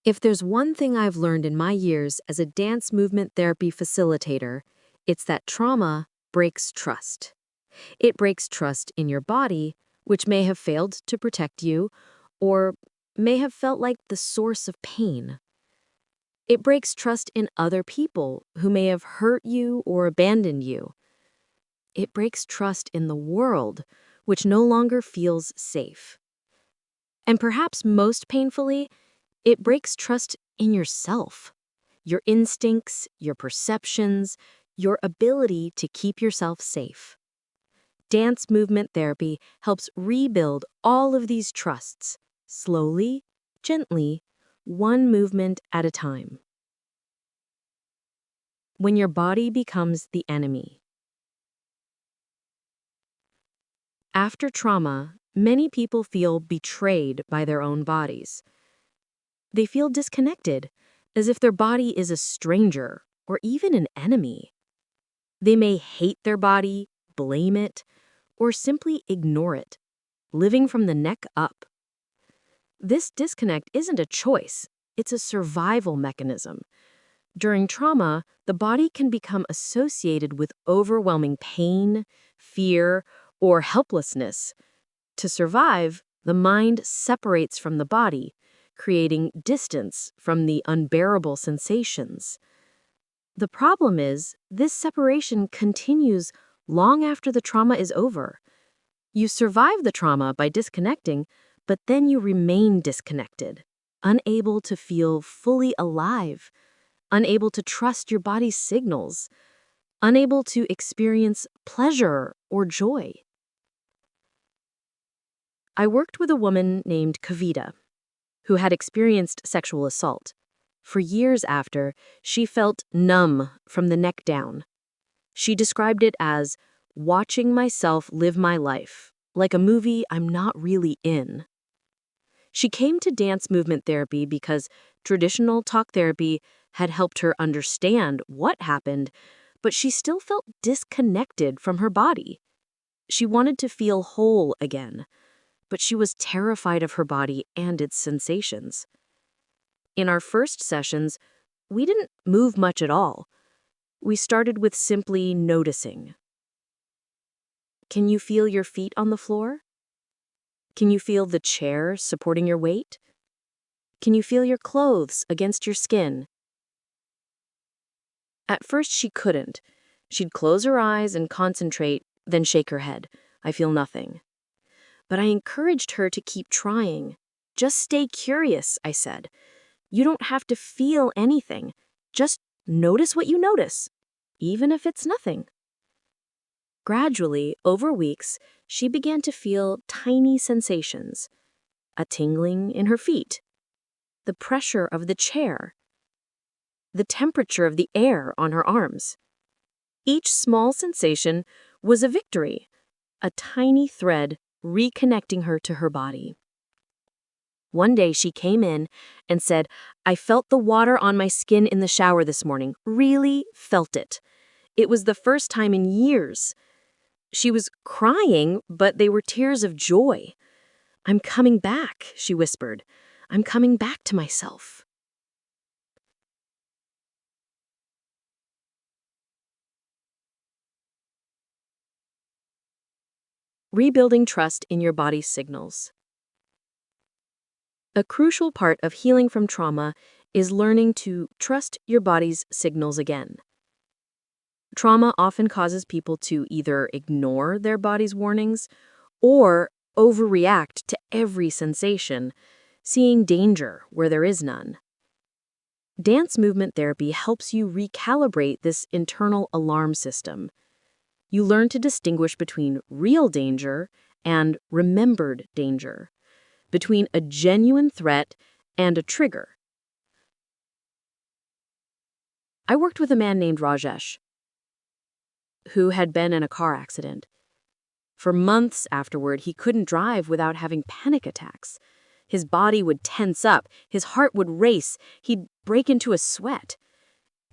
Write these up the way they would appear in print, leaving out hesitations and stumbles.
If there's one thing I've learned in my years as a dance movement therapy facilitator, it's that trauma breaks trust. It breaks trust in your body, which may have failed to protect you, or may have felt like the source of pain. It breaks trust in other people who may have hurt you or abandoned you. It breaks trust in the world, which no longer feels safe. And perhaps most painfully, it breaks trust in yourself, your instincts, your perceptions, your ability to keep yourself safe. Dance movement therapy helps rebuild all of these trusts, slowly, gently, one movement at a time. When your body becomes the enemy. After trauma, many people feel betrayed by their own bodies. They feel disconnected, as if their body is a stranger or even an enemy. They may hate their body, blame it, or simply ignore it, living from the neck up. This disconnect isn't a choice, it's a survival mechanism. During trauma, the body can become associated with overwhelming pain, fear, or helplessness. To survive, the mind separates from the body, creating distance from the unbearable sensations. The problem is, this separation continues long after the trauma is over. You survive the trauma by disconnecting, but then you remain disconnected, unable to feel fully alive, unable to trust your body's signals, unable to experience pleasure or joy. I worked with a woman named Kavita, who had experienced sexual assault. For years after, she felt numb from the neck down. She described it as watching myself live my life, like a movie I'm not really in. She came to dance movement therapy because traditional talk therapy had helped her understand what happened, but she still felt disconnected from her body. She wanted to feel whole again, but she was terrified of her body and its sensations. In our first sessions, we didn't move much at all. We started with simply noticing. Can you feel your feet on the floor? Can you feel the chair supporting your weight? Can you feel your clothes against your skin? At first, she couldn't. She'd close her eyes and concentrate, then shake her head. I feel nothing. But I encouraged her to keep trying. Just stay curious, I said. You don't have to feel anything. Just notice what you notice, even if it's nothing. Gradually, over weeks, she began to feel tiny sensations. A tingling in her feet, the pressure of the chair, the temperature of the air on her arms. Each small sensation was a victory, a tiny thread reconnecting her to her body. One day she came in and said, I felt the water on my skin in the shower this morning, really felt it. It was the first time in years. She was crying, but they were tears of joy. I'm coming back, she whispered. I'm coming back to myself. Rebuilding trust in your body's signals. A crucial part of healing from trauma is learning to trust your body's signals again. Trauma often causes people to either ignore their body's warnings or overreact to every sensation, seeing danger where there is none. Dance movement therapy helps you recalibrate this internal alarm system. You learn to distinguish between real danger and remembered danger, between a genuine threat and a trigger. I worked with a man named Rajesh, who had been in a car accident. For months afterward, he couldn't drive without having panic attacks. His body would tense up, his heart would race, he'd break into a sweat.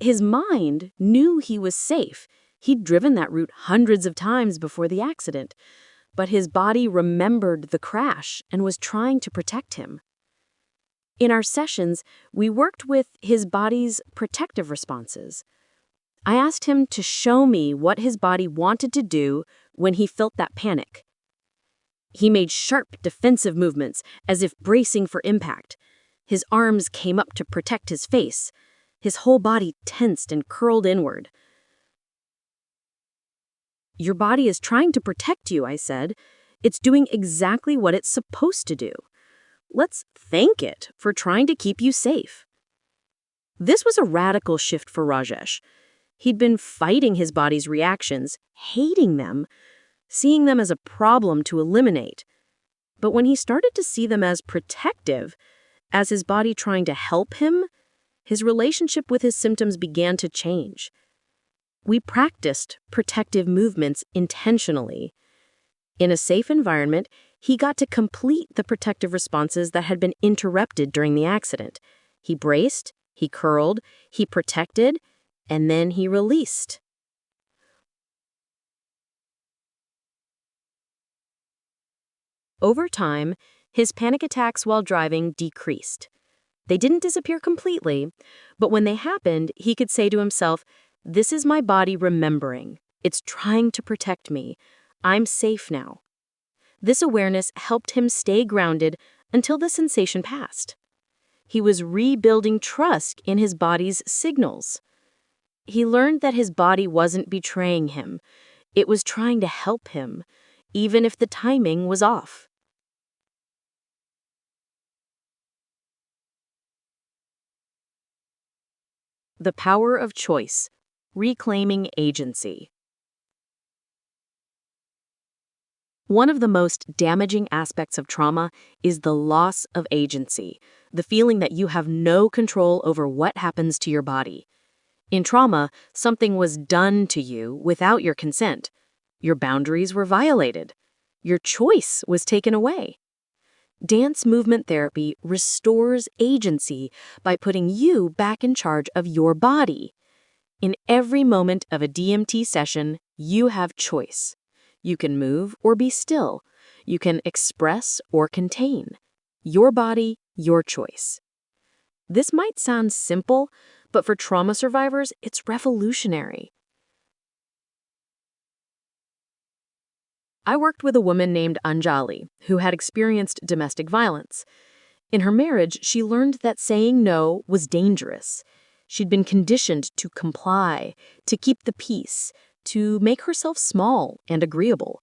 His mind knew he was safe. He'd driven that route hundreds of times before the accident, but his body remembered the crash and was trying to protect him. In our sessions, we worked with his body's protective responses. I asked him to show me what his body wanted to do when he felt that panic. He made sharp defensive movements as if bracing for impact. His arms came up to protect his face. His whole body tensed and curled inward. "Your body is trying to protect you," I said. "It's doing exactly what it's supposed to do. Let's thank it for trying to keep you safe." This was a radical shift for Rajesh. He'd been fighting his body's reactions, hating them, seeing them as a problem to eliminate. But when he started to see them as protective, as his body trying to help him, his relationship with his symptoms began to change. We practiced protective movements intentionally. In a safe environment, he got to complete the protective responses that had been interrupted during the accident. He braced, he curled, he protected, and then he released. Over time, his panic attacks while driving decreased. They didn't disappear completely, but when they happened, he could say to himself, "This is my body remembering. It's trying to protect me. I'm safe now." This awareness helped him stay grounded until the sensation passed. He was rebuilding trust in his body's signals. He learned that his body wasn't betraying him. It was trying to help him, even if the timing was off. The power of choice, reclaiming agency. One of the most damaging aspects of trauma is the loss of agency, the feeling that you have no control over what happens to your body. In trauma, something was done to you without your consent. Your boundaries were violated. Your choice was taken away. Dance movement therapy restores agency by putting you back in charge of your body. In every moment of a DMT session, you have choice. You can move or be still. You can express or contain. Your body, your choice. This might sound simple, but for trauma survivors, it's revolutionary. I worked with a woman named Anjali, who had experienced domestic violence. In her marriage, she learned that saying no was dangerous. She'd been conditioned to comply, to keep the peace, to make herself small and agreeable.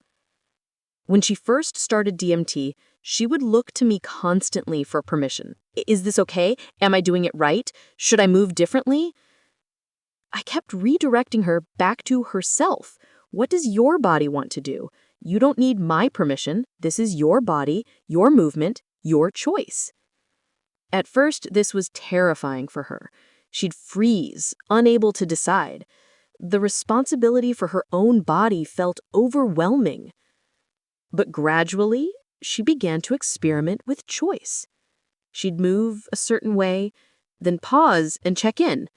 When she first started DMT, she would look to me constantly for permission. "Is this okay? Am I doing it right? Should I move differently?" I kept redirecting her back to herself. What does your body want to do? You don't need my permission. This is your body, your movement, your choice. At first, this was terrifying for her. She'd freeze, unable to decide. The responsibility for her own body felt overwhelming. But gradually, she began to experiment with choice. She'd move a certain way, then pause and check in.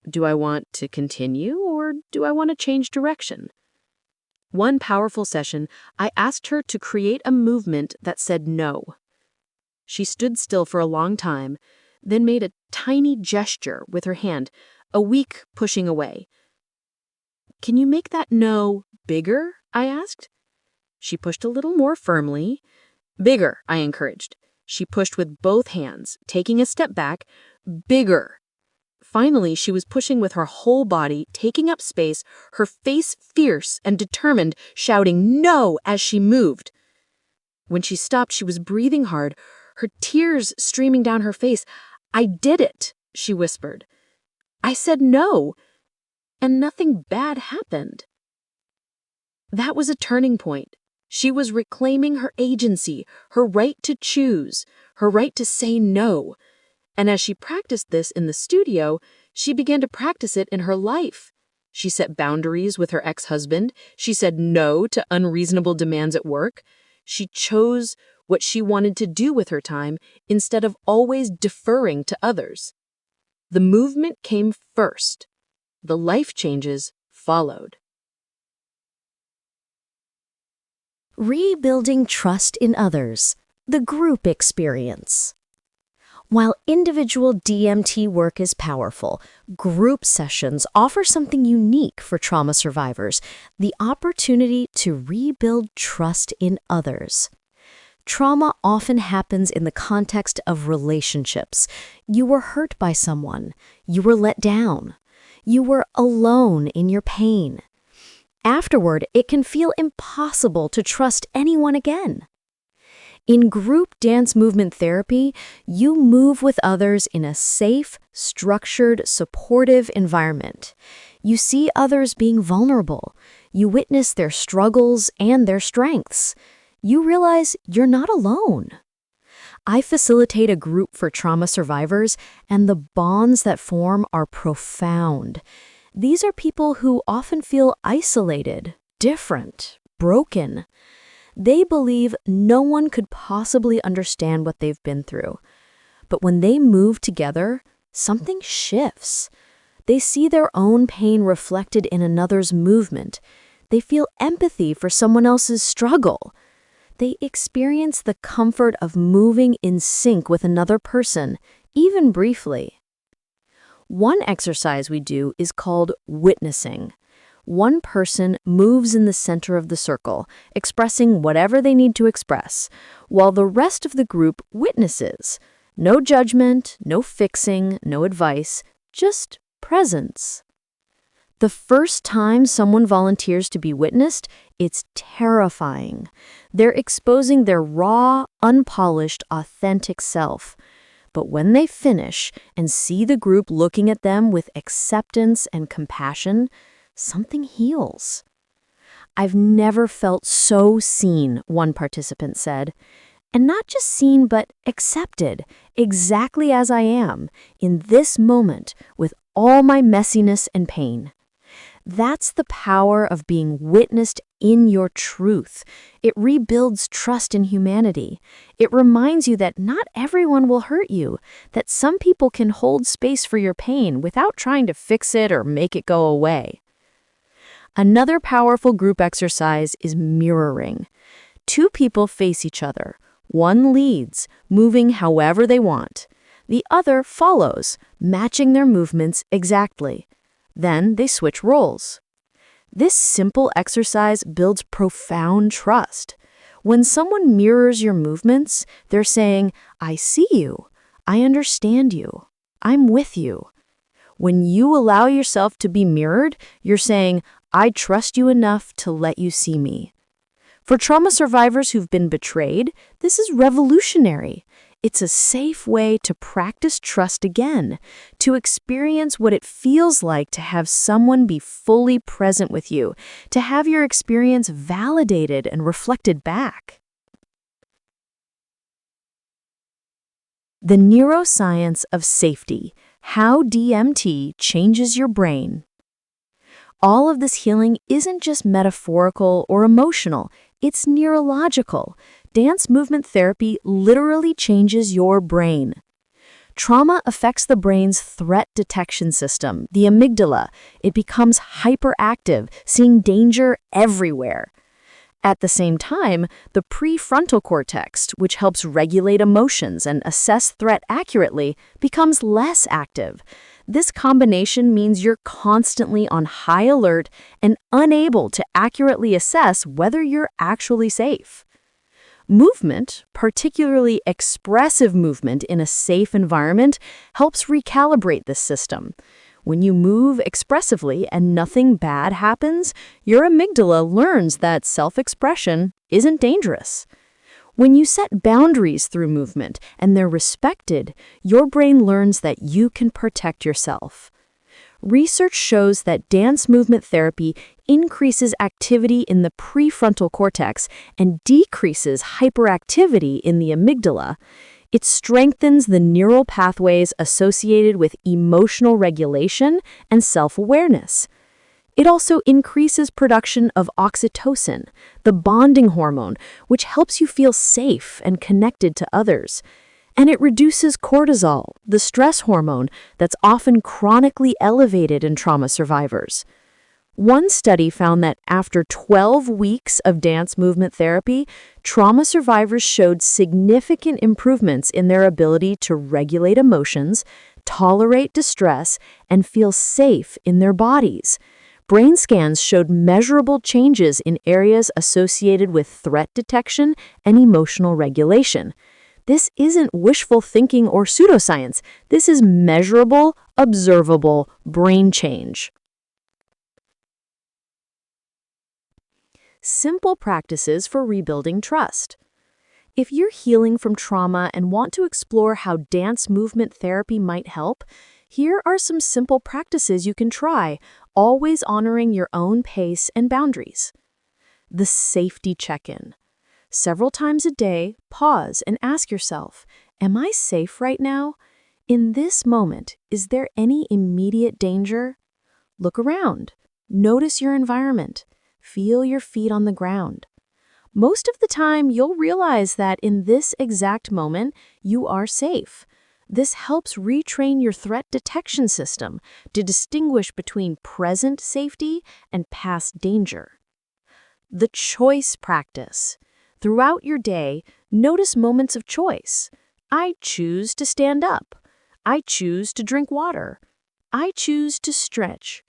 Do I want to continue or do I want to change direction? One powerful session, I asked her to create a movement that said no. She stood still for a long time, then made a tiny gesture with her hand, a weak pushing away. "Can you make that no bigger?" I asked. She pushed a little more firmly. "Bigger," I encouraged. She pushed with both hands, taking a step back. "Bigger." Finally, she was pushing with her whole body, taking up space, her face fierce and determined, shouting "no" as she moved. When she stopped, she was breathing hard, her tears streaming down her face. "I did it," she whispered. "I said no, and nothing bad happened." That was a turning point. She was reclaiming her agency, her right to choose, her right to say no. And as she practiced this in the studio, she began to practice it in her life. She set boundaries with her ex-husband. She said no to unreasonable demands at work. She chose what she wanted to do with her time instead of always deferring to others. The movement came first. The life changes followed. Rebuilding trust in others, the group experience. While individual DMT work is powerful, group sessions offer something unique for trauma survivors: the opportunity to rebuild trust in others. Trauma often happens in the context of relationships. You were hurt by someone. You were let down. You were alone in your pain. Afterward, it can feel impossible to trust anyone again. In group dance movement therapy, you move with others in a safe, structured, supportive environment. You see others being vulnerable. You witness their struggles and their strengths. You realize you're not alone. I facilitate a group for trauma survivors, and the bonds that form are profound. These are people who often feel isolated, different, broken. They believe no one could possibly understand what they've been through. But when they move together, something shifts. They see their own pain reflected in another's movement. They feel empathy for someone else's struggle. They experience the comfort of moving in sync with another person, even briefly. One exercise we do is called witnessing. One person moves in the center of the circle, expressing whatever they need to express, while the rest of the group witnesses. No judgment, no fixing, no advice, just presence. The first time someone volunteers to be witnessed, it's terrifying. They're exposing their raw, unpolished, authentic self. But when they finish and see the group looking at them with acceptance and compassion, something heals. "I've never felt so seen," one participant said. "And not just seen, but accepted, exactly as I am, in this moment, with all my messiness and pain." That's the power of being witnessed in your truth. It rebuilds trust in humanity. It reminds you that not everyone will hurt you, that some people can hold space for your pain without trying to fix it or make it go away. Another powerful group exercise is mirroring. Two people face each other. One leads, moving however they want. The other follows, matching their movements exactly. Then they switch roles. This simple exercise builds profound trust. When someone mirrors your movements, they're saying, "I see you. I understand you. I'm with you." When you allow yourself to be mirrored, you're saying, "I trust you enough to let you see me." For trauma survivors who've been betrayed, this is revolutionary. It's a safe way to practice trust again, to experience what it feels like to have someone be fully present with you, to have your experience validated and reflected back. The neuroscience of safety: how DMT changes your brain. All of this healing isn't just metaphorical or emotional, it's neurological. Dance movement therapy literally changes your brain. Trauma affects the brain's threat detection system, the amygdala. It becomes hyperactive, seeing danger everywhere. At the same time, the prefrontal cortex, which helps regulate emotions and assess threat accurately, becomes less active. This combination means you're constantly on high alert and unable to accurately assess whether you're actually safe. Movement, particularly expressive movement in a safe environment, helps recalibrate this system. When you move expressively and nothing bad happens, your amygdala learns that self-expression isn't dangerous. When you set boundaries through movement and they're respected, your brain learns that you can protect yourself. Research shows that dance movement therapy increases activity in the prefrontal cortex and decreases hyperactivity in the amygdala. It strengthens the neural pathways associated with emotional regulation and self-awareness. It also increases production of oxytocin, the bonding hormone, which helps you feel safe and connected to others. And it reduces cortisol, the stress hormone that's often chronically elevated in trauma survivors. One study found that after 12 weeks of dance movement therapy, trauma survivors showed significant improvements in their ability to regulate emotions, tolerate distress, and feel safe in their bodies. Brain scans showed measurable changes in areas associated with threat detection and emotional regulation. This isn't wishful thinking or pseudoscience. This is measurable, observable brain change. Simple practices for rebuilding trust. If you're healing from trauma and want to explore how dance movement therapy might help, here are some simple practices you can try, always honoring your own pace and boundaries. The safety check-in. Several times a day, pause and ask yourself, am I safe right now? In this moment, is there any immediate danger? Look around. Notice your environment. Feel your feet on the ground. Most of the time, you'll realize that in this exact moment, you are safe. This helps retrain your threat detection system to distinguish between present safety and past danger. The choice practice. Throughout your day, notice moments of choice. I choose to stand up. I choose to drink water. I choose to stretch.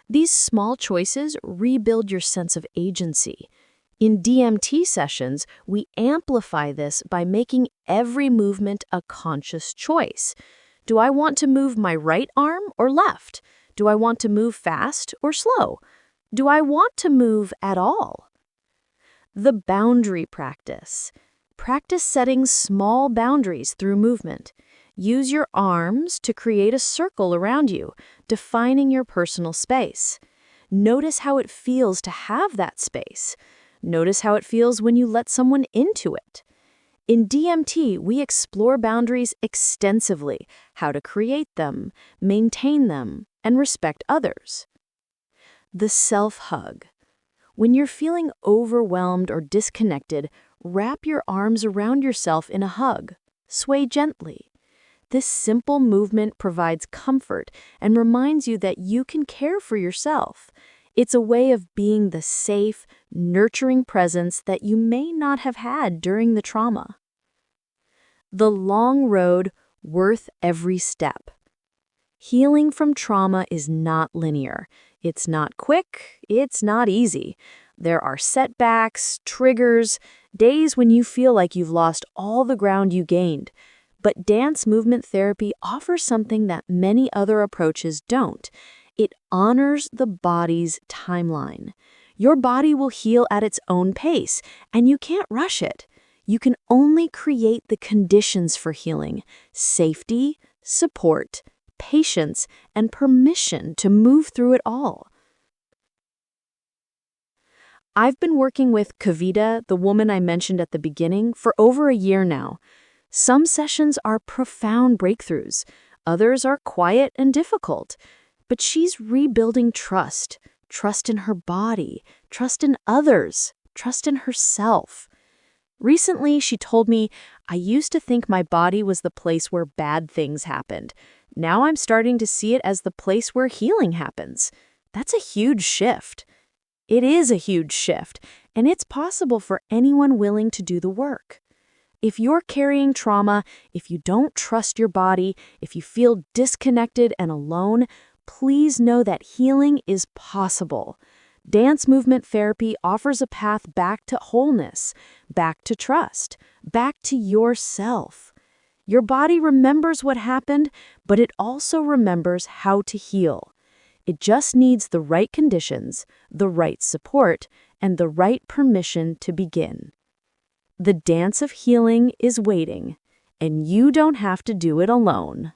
These small choices rebuild your sense of agency. In DMT sessions, we amplify this by making every movement a conscious choice. Do I want to move my right arm or left? Do I want to move fast or slow? Do I want to move at all? The boundary practice. Practice setting small boundaries through movement. Use your arms to create a circle around you, defining your personal space. Notice how it feels to have that space. Notice how it feels when you let someone into it. In DMT, we explore boundaries extensively, how to create them, maintain them, and respect others. The self-hug. When you're feeling overwhelmed or disconnected, wrap your arms around yourself in a hug. Sway gently. This simple movement provides comfort and reminds you that you can care for yourself. It's a way of being the safe, nurturing presence that you may not have had during the trauma. The long road, worth every step. Healing from trauma is not linear. It's not quick, it's not easy. There are setbacks, triggers, days when you feel like you've lost all the ground you gained. But dance movement therapy offers something that many other approaches don't. It honors the body's timeline. Your body will heal at its own pace, and you can't rush it. You can only create the conditions for healing: safety, support, patience, and permission to move through it all. I've been working with Kavita, the woman I mentioned at the beginning, for over a year now. Some sessions are profound breakthroughs, others are quiet and difficult, but she's rebuilding trust in her body, trust in others, trust in herself. Recently, she told me, I used to think my body was the place where bad things happened. Now I'm starting to see it as the place where healing happens. That's a huge shift. It is a huge shift, and it's possible for anyone willing to do the work. If you're carrying trauma, if you don't trust your body, if you feel disconnected and alone, please know that healing is possible. Dance movement therapy offers a path back to wholeness, back to trust, back to yourself. Your body remembers what happened, but it also remembers how to heal. It just needs the right conditions, the right support, and the right permission to begin. The dance of healing is waiting, and you don't have to do it alone.